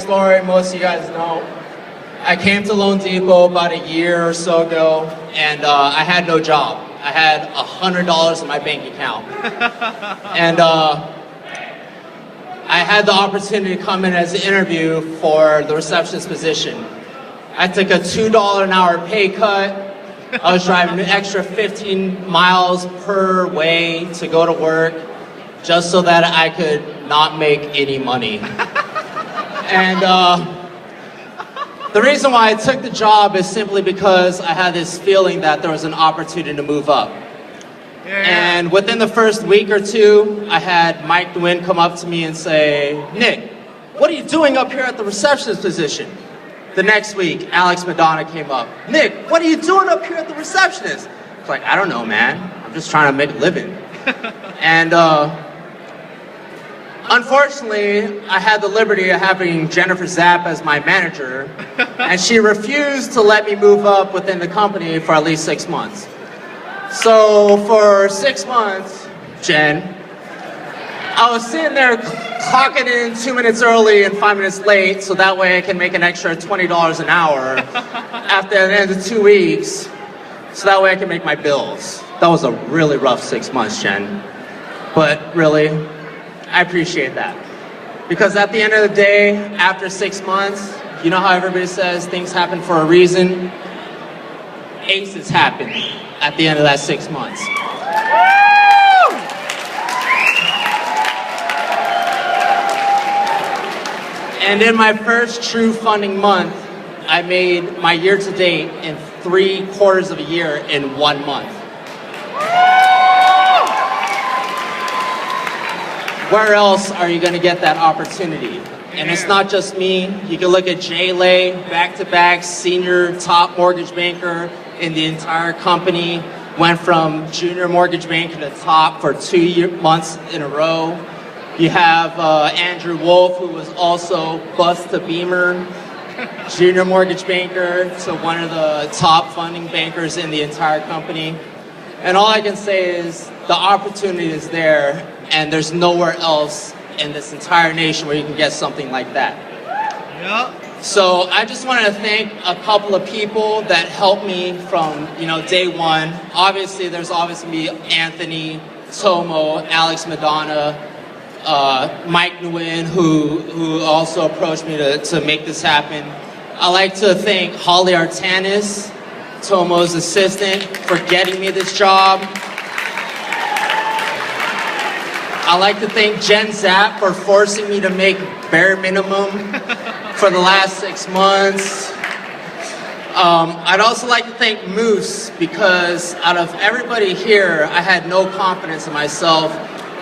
story most of you guys know. I came to loanDepot about a year or so ago, and I had no job. I had $100 in my bank account. And I had the opportunity to come in as an interview for the receptionist position. I took a $2 an hour pay cut. I was driving an extra 15 miles per way to go to work just so that I could not make any money. And the reason why I took the job is simply because I had this feeling that there was an opportunity to move up. And within the first week or two, I had Mike Nguyen come up to me and say, "Nick, what are you doing up here at the receptionist position?" The next week, Alex Madonna came up. "Nick, what are you doing up here at the receptionist?" I was like, "I don't know, man. I'm just trying to make a living." And unfortunately, I had the liberty of having Jennifer Zapp as my manager, and she refused to let me move up within the company for at least 6 months. So for 6 months, Jen, I was sitting there clocking in 2 minutes early and 5 minutes late, so that way I can make an extra $20 an hour after the end of 2 weeks, so that way I can make my bills. That was a really rough 6 months, Jen. But really, I appreciate that. Because at the end of the day, after 6 months, you know how everybody says things happen for a reason? Aces happen at the end of that 6 months. And in my first true funding month, I made my year to date in 3/4 of a year in 1 month. Where else are you going to get that opportunity? And it's not just me. You can look at Jay Lay, back-to-back senior top mortgage banker in the entire company. Went from junior mortgage banker to top for 2 months in a row. You have Andrew Wolf, who was also bus to Beamer, junior mortgage banker to one of the top funding bankers in the entire company. And all I can say is the opportunity is there, and there's nowhere else in this entire nation where you can get something like that. Yep. So I just wanted to thank a couple of people that helped me from day one. Obviously, there's me, Anthony, Tomo, Alex Madonna, Mike Nguyen, who also approached me to make this happen. I'd like to thank Holly Artanis, Tomo's assistant, for getting me this job. I'd like to thank Jen Zapp for forcing me to make bare minimum for the last 6 months. I'd also like to thank Moose, because out of everybody here, I had no confidence in myself.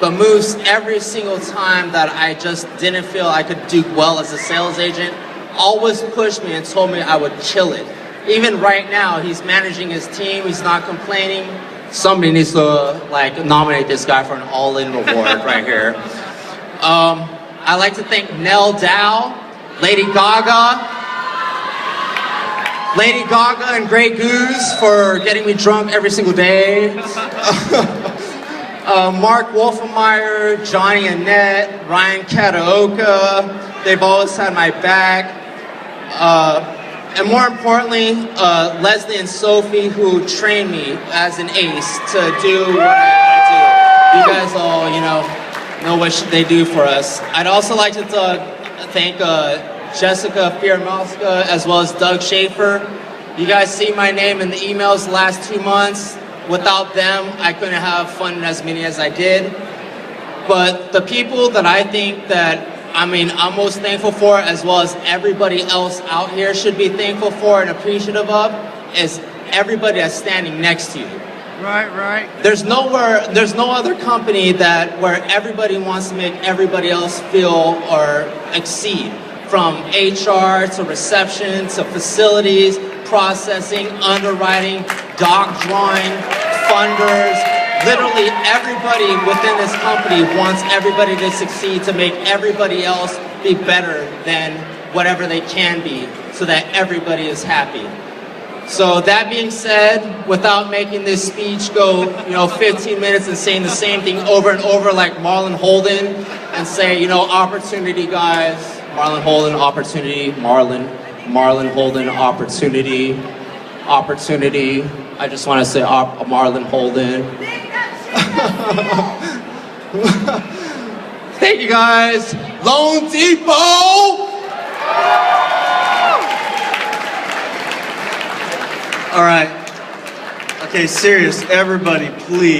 But Moose, every single time that I just didn't feel I could do well as a sales agent, always pushed me and told me I would kill it. Even right now, he's managing his team, he's not complaining. Somebody needs to nominate this guy for an all-in reward right here. I'd like to thank Nell Dow, Lady Gaga and Grey Goose for getting me drunk every single day. Mark Wolfenmeyer, Johnny Annette, Ryan Kataoka, they've always had my back. And more importantly, Leslie and Sophie, who trained me as an ace to do what I gotta do. You guys all, know what they do for us. I'd also like to thank Jessica Fiermalska as well as Doug Schaefer. You guys see my name in the emails the last 2 months. Without them, I couldn't have funded as many as I did. But the people that I think that I'm most thankful for, as well as everybody else out here should be thankful for and appreciative of, is everybody that's standing next to you. Right. There's no other company where everybody wants to make everybody else feel or exceed. From HR to reception to facilities, processing, underwriting, doc drawing, funders. Literally everybody within this company wants everybody to succeed, to make everybody else be better than whatever they can be, so that everybody is happy. So that being said, without making this speech go 15 minutes and saying the same thing over and over like Marlon Holden, and say opportunity, guys, Marlon Holden, opportunity. Marlon Holden, opportunity. Opportunity. I just want to say Marlon Holden. Thank you guys. loanDepot! All right. Okay, serious. Everybody, please.